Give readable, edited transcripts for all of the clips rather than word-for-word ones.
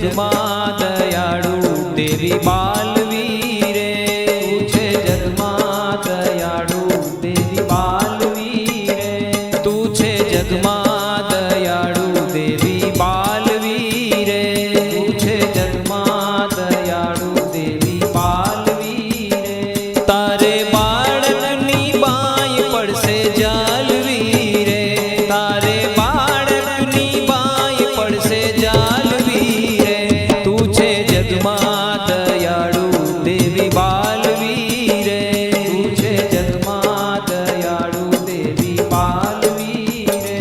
જગમાં દયાળુ દેવી બાલવી રે, તું છે જગમાં દયાળુ દેવી બાલવી રે, તું છે જગમાં દયાળુ દેવી બાલવી રે, તું છે જગમાં દયાળુ દેવી બાલવી રે. તારે બાળકની બાઈ પડશે જાલવી રે, તારે બાળકની બાઈ પડશે જાલવી રે, તું છે જગમાં દયાળુ દેવી બાલવી રે, તું છે જગમાં દયાળુ દેવી બાલવી રે.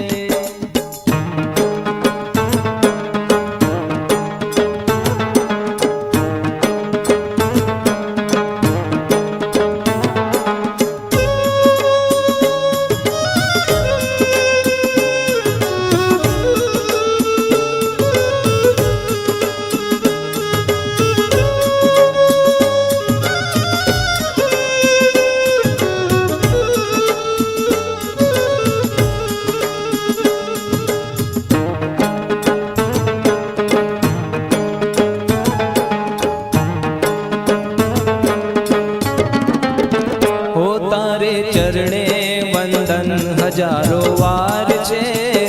હો તારે ચરણે વંદન હજારો વાર છે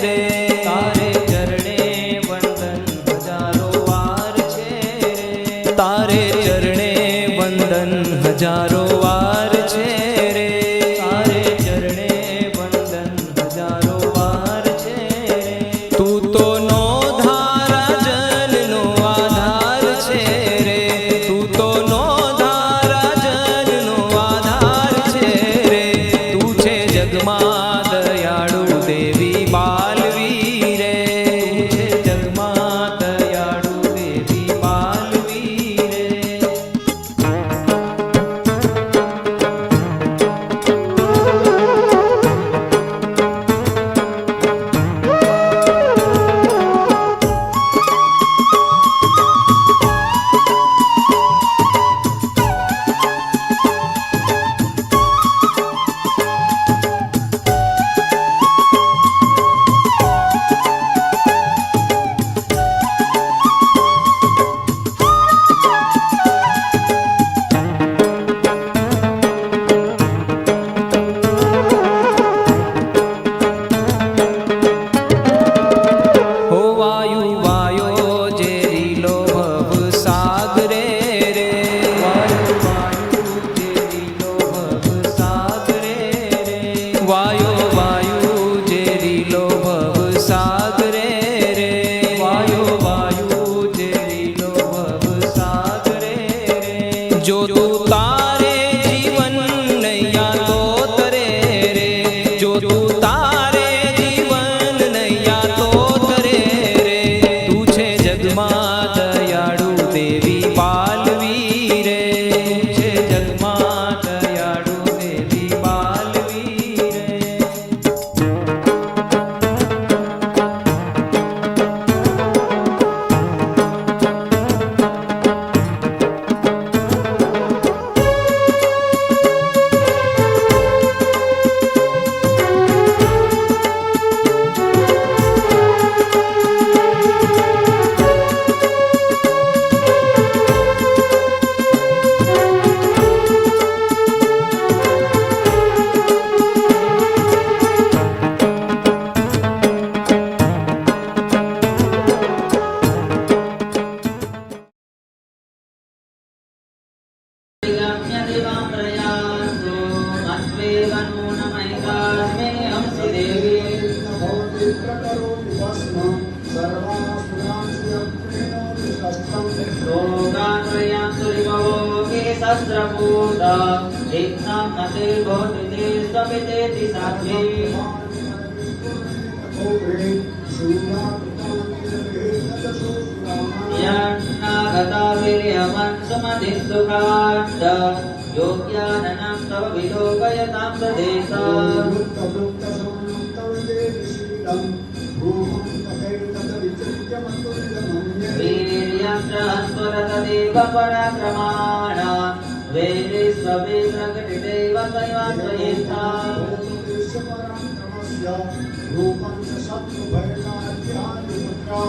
રે, તારે ચરણે વંદન હજારો વાર છે રે, તારે ચરણે વંદન હજારો વાર છે રે, તારે ચરણે વંદન હજારો વાર છે રે. તું તો નો ધારા જનનો આધાર છે રે, તું તો નો ધારા જનનો આધાર છે રે, તું છે જગમાં દયાળુ દેવી બાલવી રે, તું છે જગમાં દયાળુ દેવી બાલવી રે. હો વાયુ વાયો જે રીલો ભવ સાગરે રે, વાયુ વાયુ જે રીલો ભવ સાગરે રે, વાયો વાયુ જે રીલો ભવ સાગરે રે, વાયો વાયુ જે રીલો ભવ સાગરે રે. જો તું તારે જીવન નૈયા તો તરે રે, જો તું તારે જીવન નૈયા તો તરે રે, તું છે જગમાં દયાળુ દેવી બાલવી રે, તું છે જગમાં દયાળુ દેવી બાલવી રે. योग्याननं तव विलोकयतां प्रदेशा वीर्यं पराक्रमाण वेदे स्ववे प्रकटितेव तैवान्वयेथा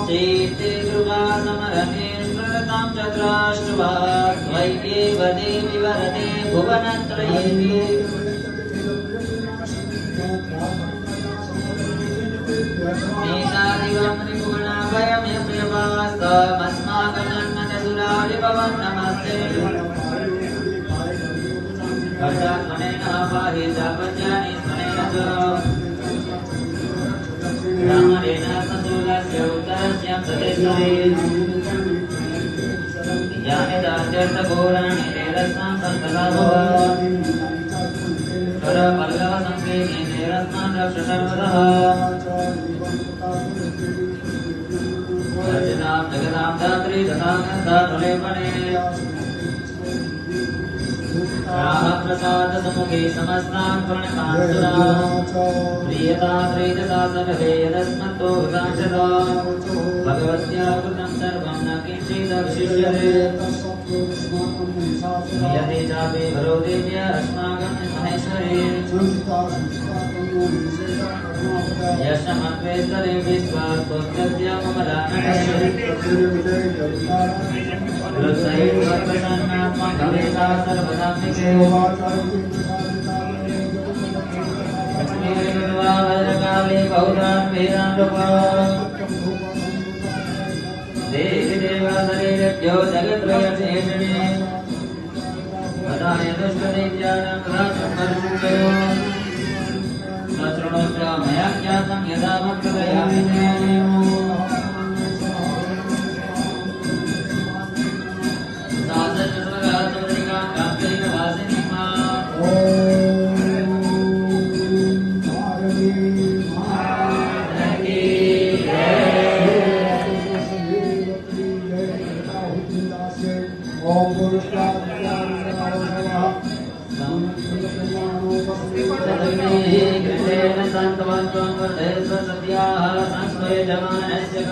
चेते कृपा समरणे चक्राष्टवा त्वय्येव देवि वरदे भुवनत्रयेति मेधादिवं रिपुगणाभयम्यप्रियवास्तमस्माकं नमस्ते कर्तात्मनेन पाहि चापद्यानि स्वनेन च रामणेन सतुलस्य उत्तरस्य प्रदेशे यानि दास्यर्थघोराणि तेरस्मां सन्तता भव करपल्लवसङ्केते तेरस्मान् रक्ष सर्वतः अर्चनां जगतां धात्री तथा गन्धानुलेपने रामप्रसाद समुखे समस्तान् प्रणतान्सुरा प्रियता प्रेजसा सर्वे यदस्मत्तो विकाशता भगवत्या कृतं सर्वं न किञ्चिदवशिष्यते यदि चापि भरो देव्य अस्माकं महेश्वरी यशमद्वेतरे विश्वात्मोक्तस्य ममलानटे प्रसन्नात्मकवेदा सर्वदाम्निके भद्रकाले बहुधान् वेदान्रुपा देवी देवासरेभ्यो जगद्वयशेषणे पदाय दुष्टदैत्यानां राजं परिमुक्तयो शृणोत्र मया ज्ञातं यदा भक्तदयामि जमानस्य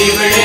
दिवळे